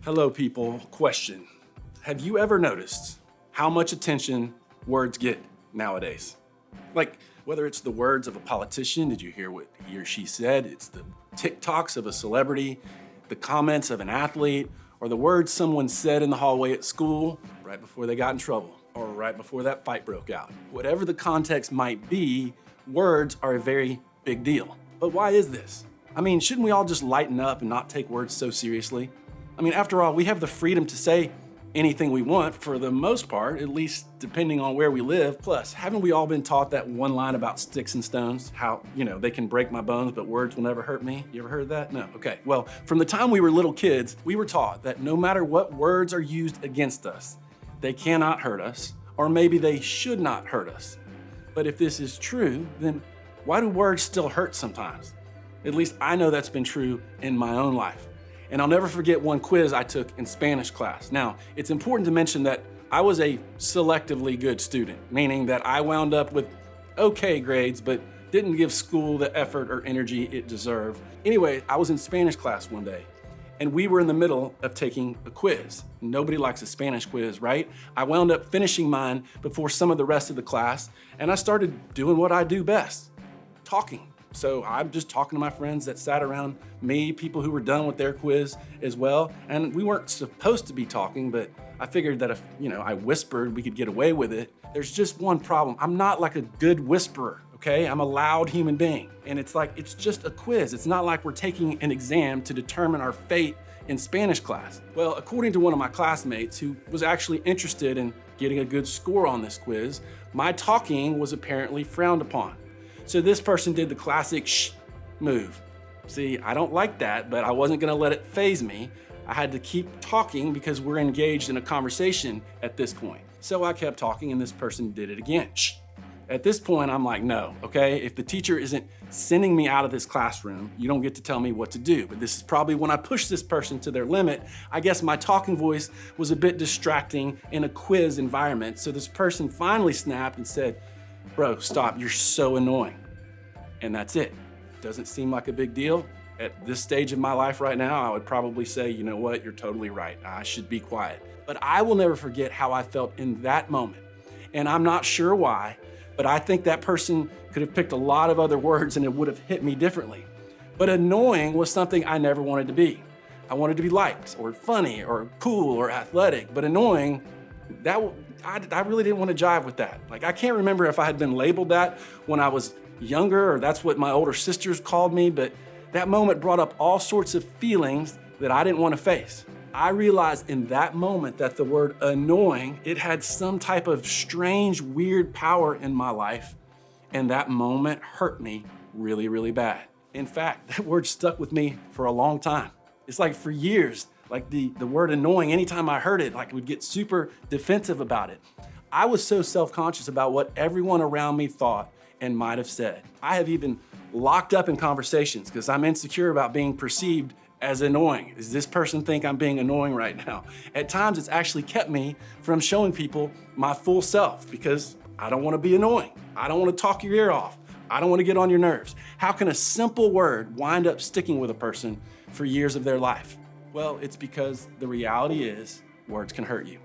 Hello, people. Question. Have you ever noticed how much attention words get nowadays? Like, whether it's the words of a politician, did you hear what he or she said? It's the TikToks of a celebrity, the comments of an athlete, or the words someone said in the hallway at school right before they got in trouble, or right before that fight broke out. Whatever the context might be, words are a very big deal. But why is this? I mean, shouldn't we all just lighten up and not take words so seriously? I mean, after all, we have the freedom to say anything we want for the most part, at least depending on where we live. Plus, haven't we all been taught that one line about sticks and stones? How, they can break my bones, but words will never hurt me. You ever heard that? No. Okay. Well, from the time we were little kids, we were taught that no matter what words are used against us, they cannot hurt us, or maybe they should not hurt us. But if this is true, then why do words still hurt sometimes? At least I know that's been true in my own life. And I'll never forget one quiz I took in Spanish class. Now, it's important to mention that I was a selectively good student, meaning that I wound up with okay grades, but didn't give school the effort or energy it deserved. Anyway, I was in Spanish class one day, and we were in the middle of taking a quiz. Nobody likes a Spanish quiz, right? I wound up finishing mine before some of the rest of the class, and I started doing what I do best, talking. So I'm just talking to my friends that sat around me, people who were done with their quiz as well. And we weren't supposed to be talking, but I figured that if, I whispered, we could get away with it. There's just one problem. I'm not like a good whisperer, okay? I'm a loud human being. And it's just a quiz. It's not like we're taking an exam to determine our fate in Spanish class. Well, according to one of my classmates who was actually interested in getting a good score on this quiz, my talking was apparently frowned upon. So this person did the classic shh move. See, I don't like that, but I wasn't gonna let it faze me. I had to keep talking because we're engaged in a conversation at this point. So I kept talking and this person did it again, shh. At this point, I'm like, no, okay? If the teacher isn't sending me out of this classroom, you don't get to tell me what to do. But this is probably when I pushed this person to their limit. I guess my talking voice was a bit distracting in a quiz environment. So this person finally snapped and said, bro, stop, you're so annoying. And that's it. Doesn't seem like a big deal. At this stage of my life right now, I would probably say, you know what, you're totally right. I should be quiet. But I will never forget how I felt in that moment. And I'm not sure why, but I think that person could have picked a lot of other words and it would have hit me differently. But annoying was something I never wanted to be. I wanted to be liked or funny or cool or athletic, but annoying, I really didn't want to jive with that. Like, I can't remember if I had been labeled that when I was younger or that's what my older sisters called me, but that moment brought up all sorts of feelings that I didn't want to face. I realized in that moment that the word annoying, it had some type of strange, weird power in my life, and that moment hurt me really, really bad. In fact, that word stuck with me for a long time. It's like for years, like the word annoying, anytime I heard it, like I would get super defensive about it. I was so self-conscious about what everyone around me thought and might have said. I have even locked up in conversations because I'm insecure about being perceived as annoying. Does this person think I'm being annoying right now? At times, it's actually kept me from showing people my full self because I don't want to be annoying. I don't want to talk your ear off. I don't want to get on your nerves. How can a simple word wind up sticking with a person for years of their life? Well, it's because the reality is words can hurt you.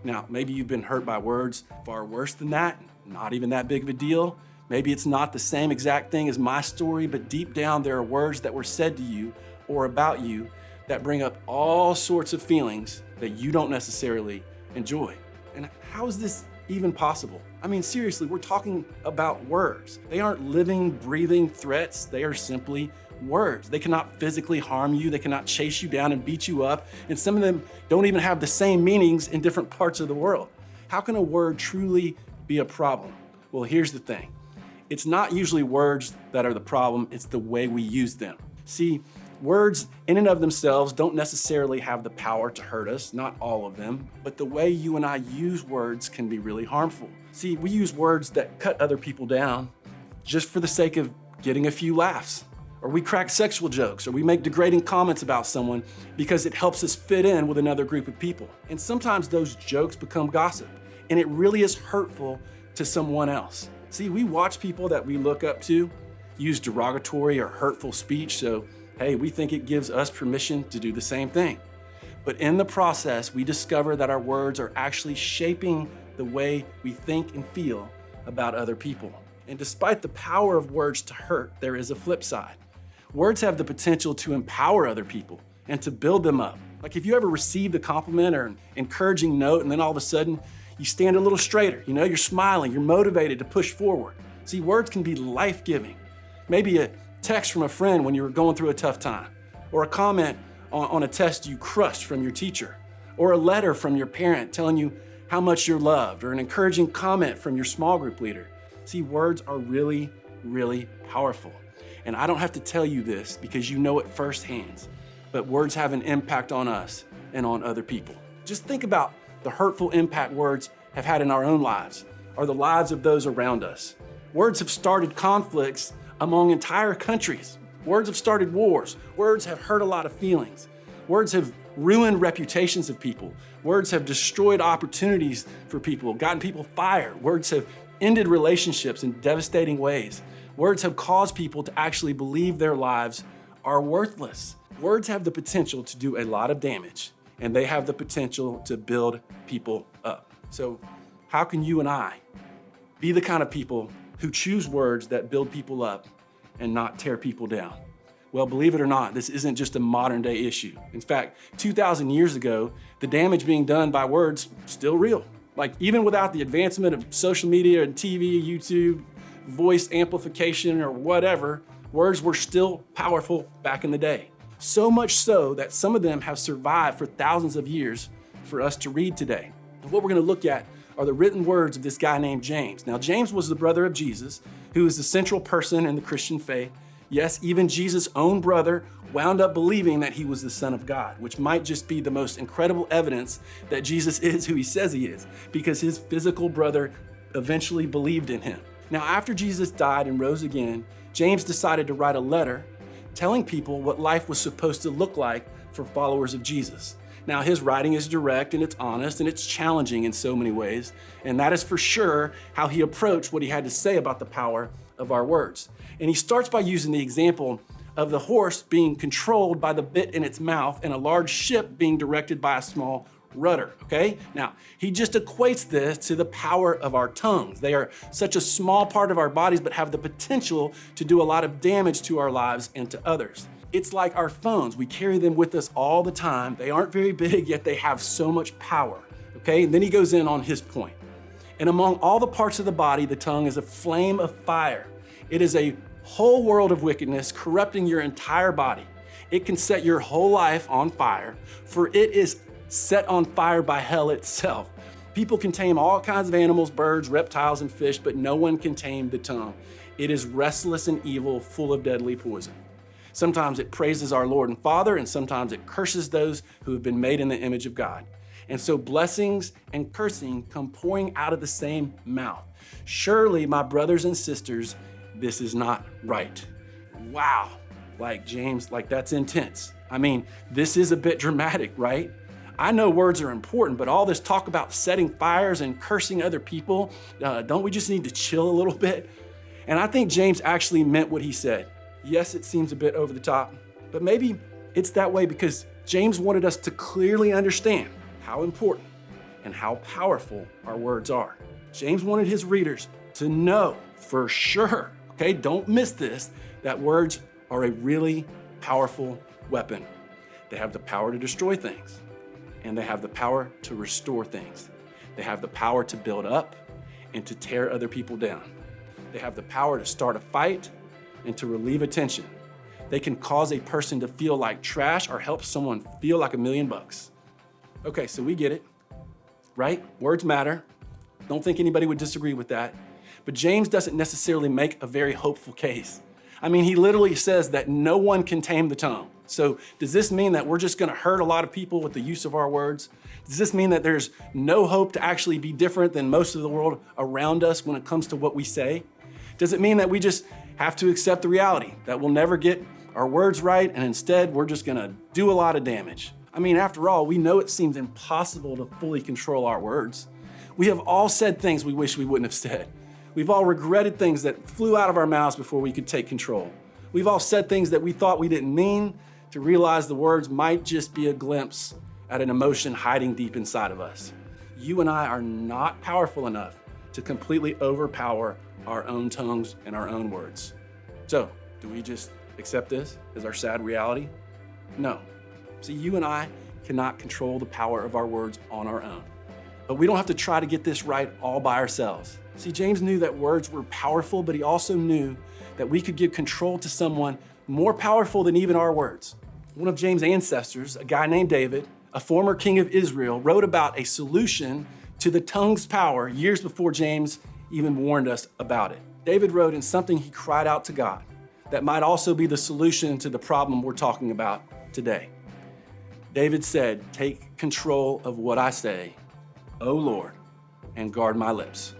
Now, maybe you've been hurt by words far worse than that, not even that big of a deal. Maybe it's not the same exact thing as my story, but deep down there are words that were said to you or about you that bring up all sorts of feelings that you don't necessarily enjoy. And how is this even possible? I mean, seriously, we're talking about words. They aren't living, breathing threats. They are simply words. They cannot physically harm you. They cannot chase you down and beat you up. And some of them don't even have the same meanings in different parts of the world. How can a word truly be a problem? Well, here's the thing. It's not usually words that are the problem. It's the way we use them. See, words in and of themselves don't necessarily have the power to hurt us, not all of them, but the way you and I use words can be really harmful. See, we use words that cut other people down just for the sake of getting a few laughs. Or we crack sexual jokes, or we make degrading comments about someone because it helps us fit in with another group of people. And sometimes those jokes become gossip, and it really is hurtful to someone else. See, we watch people that we look up to use derogatory or hurtful speech, so hey, we think it gives us permission to do the same thing. But in the process, we discover that our words are actually shaping the way we think and feel about other people. And despite the power of words to hurt, there is a flip side. Words have the potential to empower other people and to build them up. Like if you ever received a compliment or an encouraging note and then all of a sudden you stand a little straighter, you're smiling, you're motivated to push forward. See, words can be life-giving. Maybe a text from a friend when you were going through a tough time, or a comment on a test you crushed from your teacher, or a letter from your parent telling you how much you're loved, or an encouraging comment from your small group leader. See, words are really, really powerful. And I don't have to tell you this because you know it firsthand, but words have an impact on us and on other people. Just think about the hurtful impact words have had in our own lives or the lives of those around us. Words have started conflicts among entire countries. Words have started wars. Words have hurt a lot of feelings. Words have ruined reputations of people. Words have destroyed opportunities for people, gotten people fired. Words have ended relationships in devastating ways. Words have caused people to actually believe their lives are worthless. Words have the potential to do a lot of damage, and they have the potential to build people up. So how can you and I be the kind of people who choose words that build people up and not tear people down? Well, believe it or not, this isn't just a modern day issue. In fact, 2,000 years ago, the damage being done by words still real. Like even without the advancement of social media and TV, YouTube, voice amplification or whatever, words were still powerful back in the day. So much so that some of them have survived for thousands of years for us to read today. And what we're going to look at are the written words of this guy named James. Now, James was the brother of Jesus, who is the central person in the Christian faith. Yes, even Jesus' own brother wound up believing that he was the Son of God, which might just be the most incredible evidence that Jesus is who he says he is, because his physical brother eventually believed in him. Now, after Jesus died and rose again, James decided to write a letter telling people what life was supposed to look like for followers of Jesus. Now, his writing is direct and it's honest and it's challenging in so many ways, and that is for sure how he approached what he had to say about the power of our words. And he starts by using the example of the horse being controlled by the bit in its mouth and a large ship being directed by a small rudder, okay? Now, he just equates this to the power of our tongues. They are such a small part of our bodies, but have the potential to do a lot of damage to our lives and to others. It's like our phones. We carry them with us all the time. They aren't very big, yet they have so much power, okay? And then he goes in on his point. And among all the parts of the body, the tongue is a flame of fire. It is a whole world of wickedness, corrupting your entire body. It can set your whole life on fire, for it is set on fire by hell itself. People can tame all kinds of animals, birds, reptiles, and fish, but no one can tame the tongue. It is restless and evil, full of deadly poison. Sometimes it praises our Lord and Father, and sometimes it curses those who have been made in the image of God. And so blessings and cursing come pouring out of the same mouth. Surely, my brothers and sisters, this is not right. Wow, like James, like that's intense. I mean, this is a bit dramatic, right? I know words are important, but all this talk about setting fires and cursing other people, don't we just need to chill a little bit? And I think James actually meant what he said. Yes, it seems a bit over the top, but maybe it's that way because James wanted us to clearly understand how important and how powerful our words are. James wanted his readers to know for sure, okay, don't miss this, that words are a really powerful weapon. They have the power to destroy things, and they have the power to restore things. They have the power to build up, and to tear other people down. They have the power to start a fight and to relieve a tension. They can cause a person to feel like trash or help someone feel like $1,000,000. Okay, so we get it, right? Words matter. Don't think anybody would disagree with that. But James doesn't necessarily make a very hopeful case. I mean, he literally says that no one can tame the tongue. So does this mean that we're just gonna hurt a lot of people with the use of our words? Does this mean that there's no hope to actually be different than most of the world around us when it comes to what we say? Does it mean that we just have to accept the reality that we'll never get our words right and instead we're just gonna do a lot of damage? I mean, after all, we know it seems impossible to fully control our words. We have all said things we wish we wouldn't have said. We've all regretted things that flew out of our mouths before we could take control. We've all said things that we thought we didn't mean to realize the words might just be a glimpse at an emotion hiding deep inside of us. You and I are not powerful enough to completely overpower our own tongues and our own words. So, do we just accept this as our sad reality? No. See, you and I cannot control the power of our words on our own. But we don't have to try to get this right all by ourselves. See, James knew that words were powerful, but he also knew that we could give control to someone more powerful than even our words. One of James' ancestors, a guy named David, a former king of Israel, wrote about a solution to the tongue's power years before James even warned us about it. David wrote in something he cried out to God that might also be the solution to the problem we're talking about today. David said, "Take control of what I say, O Lord, and guard my lips."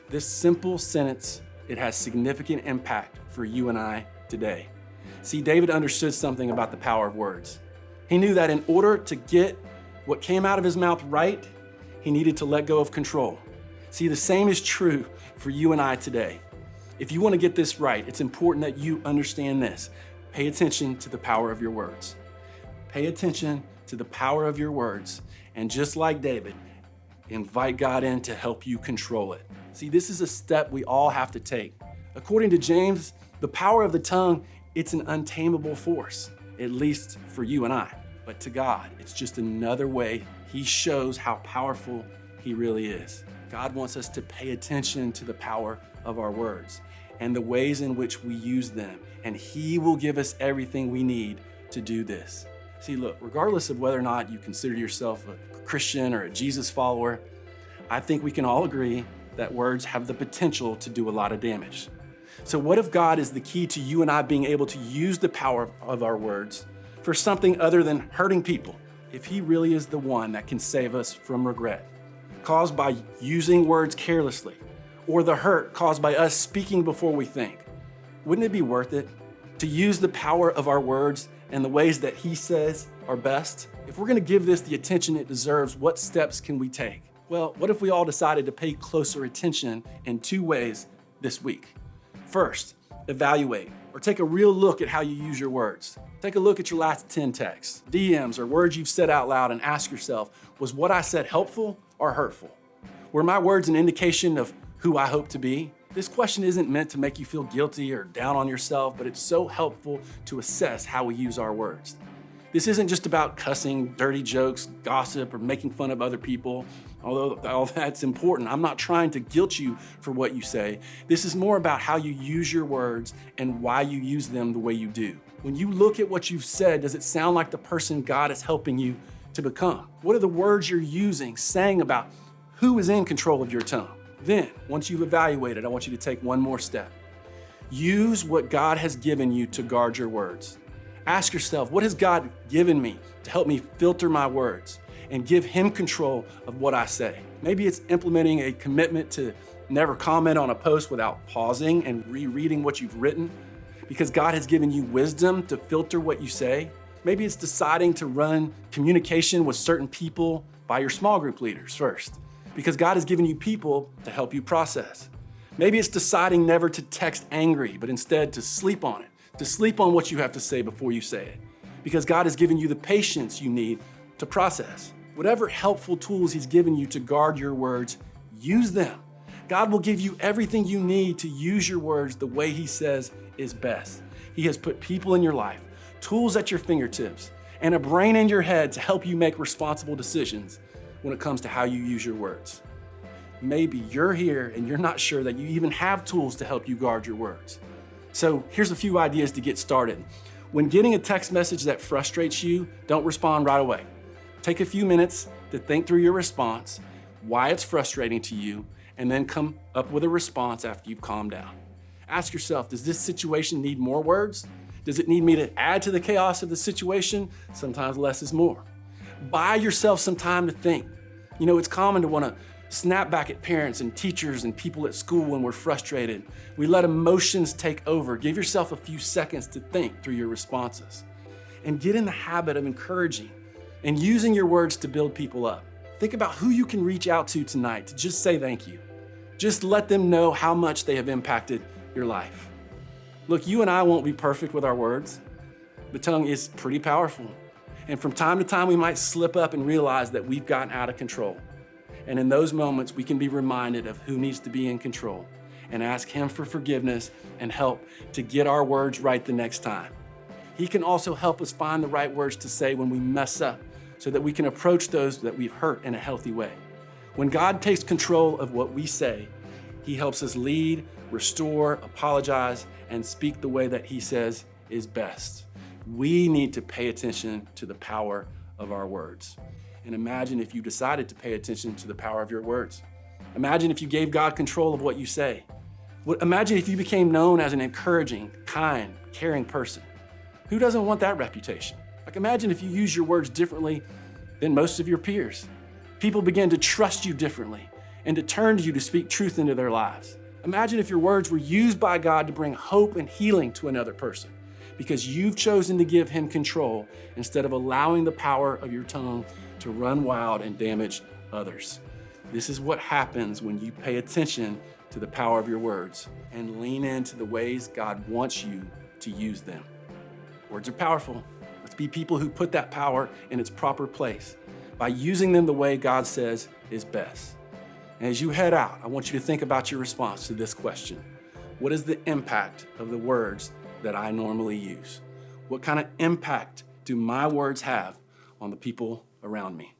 This simple sentence, it has significant impact for you and I today. See, David understood something about the power of words. He knew that in order to get what came out of his mouth right, he needed to let go of control. See, the same is true for you and I today. If you want to get this right, it's important that you understand this. Pay attention to the power of your words. Pay attention to the power of your words, and just like David, invite God in to help you control it. See, this is a step we all have to take. According to James, the power of the tongue, it's an untamable force, at least for you and I. But to God, it's just another way he shows how powerful he really is. God wants us to pay attention to the power of our words and the ways in which we use them, and he will give us everything we need to do this. See, look, regardless of whether or not you consider yourself a Christian or a Jesus follower, I think we can all agree that words have the potential to do a lot of damage. So what if God is the key to you and I being able to use the power of our words for something other than hurting people? If he really is the one that can save us from regret caused by using words carelessly, or the hurt caused by us speaking before we think, wouldn't it be worth it to use the power of our words and the ways that he says are best? If we're gonna give this the attention it deserves, what steps can we take? Well, what if we all decided to pay closer attention in 2 ways this week? First, evaluate or take a real look at how you use your words. Take a look at your last 10 texts, DMs, or words you've said out loud and ask yourself, was what I said helpful or hurtful? Were my words an indication of who I hope to be? This question isn't meant to make you feel guilty or down on yourself, but it's so helpful to assess how we use our words. This isn't just about cussing, dirty jokes, gossip, or making fun of other people, although all that's important. I'm not trying to guilt you for what you say. This is more about how you use your words and why you use them the way you do. When you look at what you've said, does it sound like the person God is helping you to become? What are the words you're using saying about who is in control of your tongue? Then, once you've evaluated, I want you to take one more step. Use what God has given you to guard your words. Ask yourself, what has God given me to help me filter my words and give him control of what I say? Maybe it's implementing a commitment to never comment on a post without pausing and rereading what you've written because God has given you wisdom to filter what you say. Maybe it's deciding to run communication with certain people by your small group leaders first, because God has given you people to help you process. Maybe it's deciding never to text angry, but instead to sleep on it, to sleep on what you have to say before you say it, because God has given you the patience you need to process. Whatever helpful tools he's given you to guard your words, use them. God will give you everything you need to use your words the way he says is best. He has put people in your life, tools at your fingertips, and a brain in your head to help you make responsible decisions when it comes to how you use your words. maybe you're here and you're not sure that you even have tools to help you guard your words. So here's a few ideas to get started. When getting a text message that frustrates you, don't respond right away. Take a few minutes to think through your response, why it's frustrating to you, and then come up with a response after you've calmed down. Ask yourself, does this situation need more words? Does it need me to add to the chaos of the situation? Sometimes less is more. Buy yourself some time to think. You know, it's common to want to snap back at parents and teachers and people at school when we're frustrated. We let emotions take over. Give yourself a few seconds to think through your responses. And get in the habit of encouraging and using your words to build people up. Think about who you can reach out to tonight to just say thank you. Just let them know how much they have impacted your life. Look, you and I won't be perfect with our words. The tongue is pretty powerful. And from time to time, we might slip up and realize that we've gotten out of control. And in those moments, we can be reminded of who needs to be in control and ask Him for forgiveness and help to get our words right the next time. He can also help us find the right words to say when we mess up so that we can approach those that we've hurt in a healthy way. When God takes control of what we say, He helps us lead, restore, apologize, and speak the way that He says is best. We need to pay attention to the power of our words. And imagine if you decided to pay attention to the power of your words. Imagine if you gave God control of what you say. Imagine if you became known as an encouraging, kind, caring person. Who doesn't want that reputation? Like, imagine if you use your words differently than most of your peers. People begin to trust you differently and to turn to you to speak truth into their lives. Imagine if your words were used by God to bring hope and healing to another person because you've chosen to give Him control instead of allowing the power of your tongue to run wild and damage others. This is what happens when you pay attention to the power of your words and lean into the ways God wants you to use them. Words are powerful. Let's be people who put that power in its proper place by using them the way God says is best. And as you head out, I want you to think about your response to this question. What is the impact of the words that I normally use? What kind of impact do my words have on the people around me?